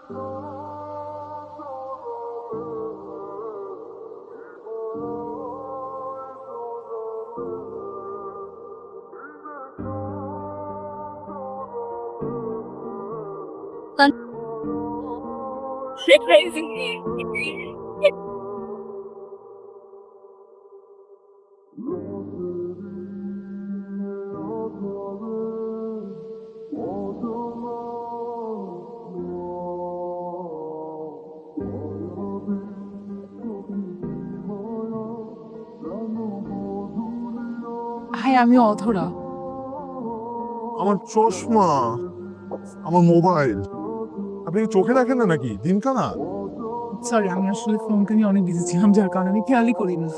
হ্যাঁ, আমি অধরা। আমার চশমা, আমার মোবাইল, আপনি কি চোখে দেখেন না নাকি? দিনখানা সরি, আমি আসলে ফোনটা নিয়ে অনেক বিজি ছিলাম, যার কারণে আমি খেয়ালই করিনি।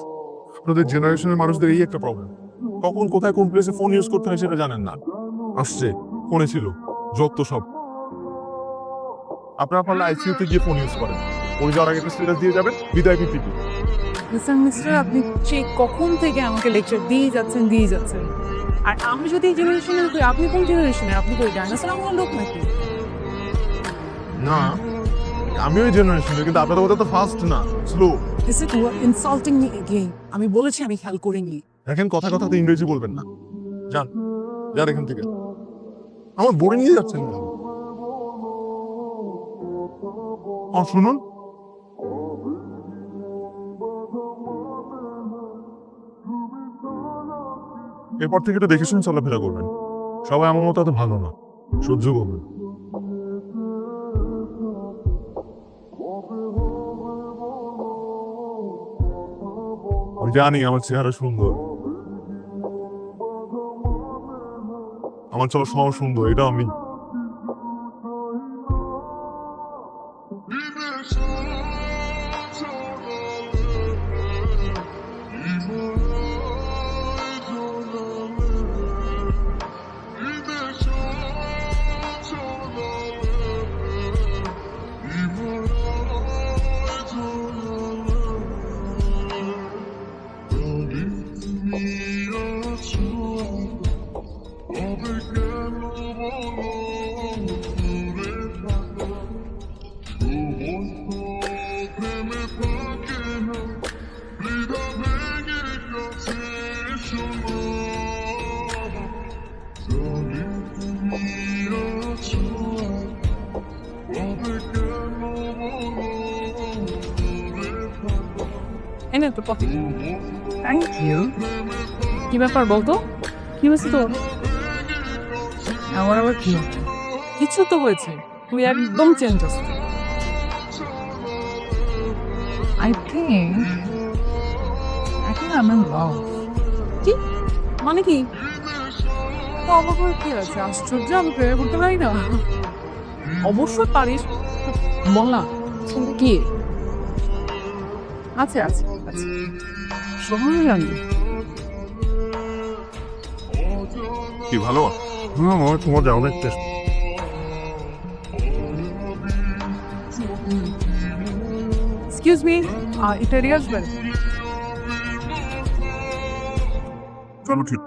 আপনাদের জেনারেশনের মানুষদের এই একটা প্রবলেম, কখন কোথায় কোন প্লেসে ফোন ইউজ করতে হয় সেটা জানেন না। আসছে ফোনে ছিল যত সব। আপনারা পারলে আইসিইউতে গিয়ে ফোন ইউজ করেন, ওই যাওয়ার আগে স্ট্যাটাস দিয়ে যাবেন বিদায় পিপিপি। মিস্টার, আপনি সেই কখন থেকে আমাকে লেকচার দিয়ে যাচ্ছেন। আর আমি যদি এই জেনারেশনের হই, আপনি কোন জেনারেশনের? আপনি কই ডাইনোসর আমলের লোক নাকি? না, আমি ওই জেনারেশনের, কিন্তু আপনাদের মতো তো ফাস্ট না, slow. Is it you are insulting me again? আমি বলেছি আমি খেয়াল করিনি। দেখেন কথা কথাতে ইংরেজি বলবেন না, যান যান এখান থেকে, আমার বড়ে নিয়ে যাচ্ছেন না। শুনুন, এরপর থেকে একটু দেখে শুনে চলাফেরা করবেন। সবাই আমার মতো এত ভালো না, সহ্য করবেন। আমি জানি আমার চেহারা সুন্দর, আমার চলো সব সুন্দর, এটা আমি। এই না তো কফি। Thank you. কি ব্যাপার বলতো? কি হয়েছে তোর? আমার আবার কি? কিছু তো হয়েছে, তুই একদম চেঞ্জ আসছে। আই থিঙ্ক আমি লাভ। কি মানে কি? তো অবাক হয়ে কি আছে? আশ্চর্য, আমি প্রেমে করতে পারি না? অবশ্যই পারিস, বল না। কিন্তু কি আছে আছে আছে, সবাই জানি। কি ভালো? হ্যাঁ, আমার তোমার যাও না টেস্ট। এক্সকিউজ মি, এটা রিয়াজ ভাই। চলো ঠিক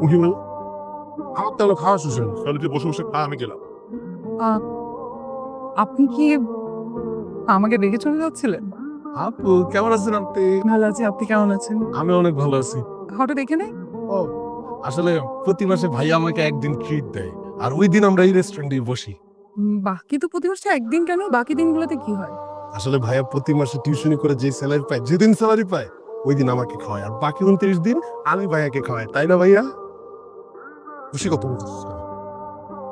উঠি বল। আমার তাহলে খাওয়া শেষ হয়নি, তাহলে তুই বসে বসে খা, আমি গেলাম। আপনি কি আমাকে দেখে চলে যাচ্ছিলেন? আপু কেমন আছেন আপনি? ভালো আছি, আপনি কেমন আছেন? আমি অনেক ভালো আছি। হঠাৎ এখানে? ও, আসলে প্রতি মাসে ভাই আমাকে একদিন ট্রিট দেয়, আর ওই দিন আমরা এই রেস্টুরেন্টে বসি। বাহ, কিন্তু প্রতি মাসে একদিন কেন? বাকি দিনগুলোতে কি হয়? আসলে ভাইয়া প্রতি মাসে টিউশনি করে যে স্যালারি পায়, যেদিন স্যালারি পায় ওই দিন আমাকে খাওয়ায়, আর বাকি 29 দিন আমি ভাইয়াকে খাওয়াই, তাই না ভাইয়া? খুশি কত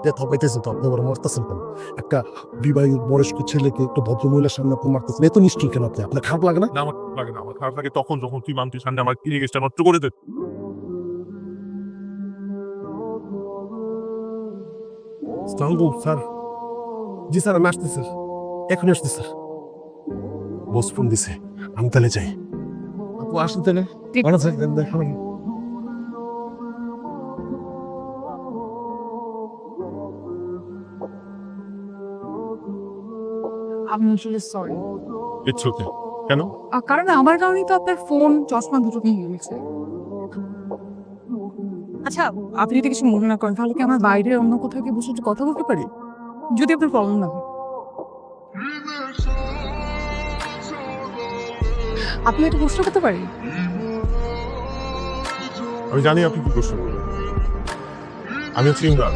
যে থপাইতেছেন তো আপনি, বড় মরতেছেন কেন? একটা বিবাহিত বয়স্ক ছেলেকে একটা ভদ্রমহিলার সামনে আপনি মারতেছেন, এত নিষ্ঠুর কেন আপনি? আপনার খারাপ লাগে না? আমার লাগে না, আমার খারাপ লাগে তখন যখন তুই মানতিস সামনে আমার কিনে গেছটা নষ্ট করে দে। স্যার, জি স্যার, আমি আসতেছি স্যার, এখনই আসতেছি স্যার। বস ফোন দিছে, আমি তাহলে যাই। আপু আসতে তাহলে ভালো থাকবেন, দেখা হবে। আমি আসলে সরি। It's okay. কেন? কারণ আমার কারণেই তো আপনার ফোন চশমা দুটো ভেঙে গেছে। আচ্ছা, আপনি যদি কিছু মনে না করেন, তাহলে কি আমরা বাইরে অন্য কোথাও গিয়ে বসে একটু কথা বলতে পারি? যদি আপনার প্রবলেম না হয়। আপনি একটা প্রশ্ন করতে পারি? আমি জানি আপনি কি প্রশ্ন করবেন। আমি হচ্ছে ইমরান,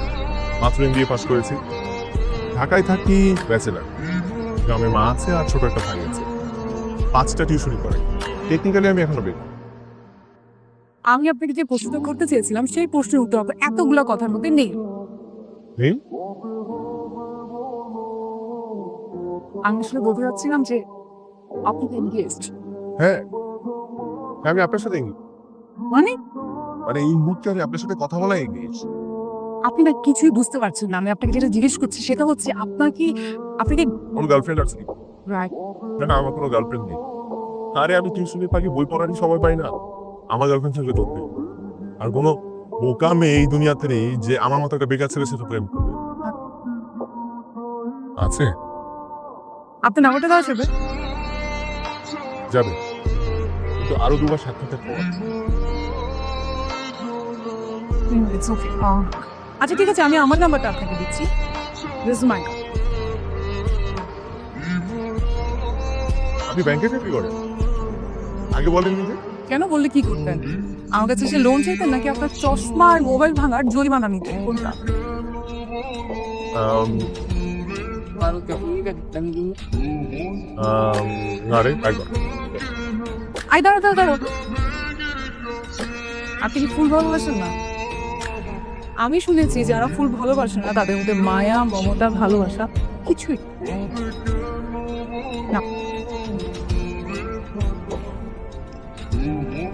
মাত্র MBA পাস করেছি। ঢাকায় থাকি, ব্যাচেলার। গ্রামে মা আছে আর ছোট একটা ভাই আছে। 5টা টিউশনি করে। টেকনিক্যালি আমি এখনো বের। আমি আপনাকে যে প্রশ্ন করতে চেয়েছিলাম সেই প্রশ্নের উত্তর আপনার এতগুলো কথার মধ্যে নেই। নেই? আমি আসলে বলতে চাচ্ছিলাম যে আপনি এনগেজড। হ্যাঁ, আমি আপনার সাথে মানে মানে এই মুহূর্তে আমি আপনার সাথে কথা বলা এগিয়েছ। আপনি না কিছুই বুঝতে পারছেন না। আমি আপনাকে যেটা জিজ্ঞেস করছি সেটা হচ্ছে আপনার কি আপনি কি কোনো গার্লফ্রেন্ড আছে? রাইট? না না, আমার কোনো গার্লফ্রেন্ড নেই। আরে আমি টিউশনি পাখি, বই পড়ারই সময় পাই না। আমার গার্লফ্রেন্ড থাকলে করতে। আর কোনো বোকা মেয়ে এই দুনিয়াতে নেই যে আমার মতো একটা বেকার ছেলের সাথে প্রেম করবে। আছে? আপনি নাম্বারটা দেওয়া যাবে? যাবে, কিন্তু আরো দুবার সাক্ষাতের পর। It's okay. আচ্ছা ঠিক আছে, আমি আমার নাম্বারটা আপনাকে দিচ্ছি। This is my. আপনি ব্যাংকে চাকরি করেন? আগে বলেননি যে। কেন বললে কি করতেন? আমার কাছে সে লোন চাইতেন নাকি আপনার চশমা আর মোবাইল ভাঙার জরিমানা নিতেন? কোনটা? আম, না রে, একবার। আই দাঁড়া দাঁড়া দাঁড়া, আপনি কি ফুল ভালোবাসেন না? আমি শুনেছি যারা ফুল ভালোবাসে না তাদের মধ্যে মায়া, মমতা, ভালোবাসা কিছুই না।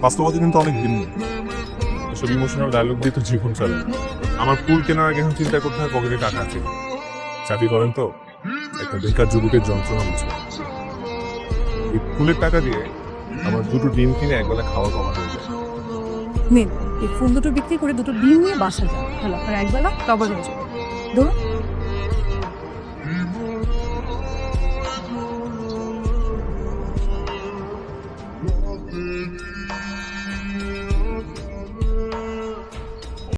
বাস্তবতা কিন্তু অনেক ভিন্ন। এসব ইমোশনাল ডায়লগ দিয়ে তো জীবন চলে না। আমার ফুল কেনার আগে এখন চিন্তা করতে হয় পকেটে টাকা আছে। চাকরি করেন তো, একটা বেকার যুবকের যন্ত্রণা বুঝে। এই ফুলের টাকা দিয়ে আমার 2টো ডিম কিনে একবেলা খাওয়া কমা হয়ে যায়। নিন, এই ফুল দুটো বিক্রি করে দুটো ডিম নিয়ে বাসা যান। হ্যালো, আপনার একবেলা কভার হয়ে যাবে। ধরুন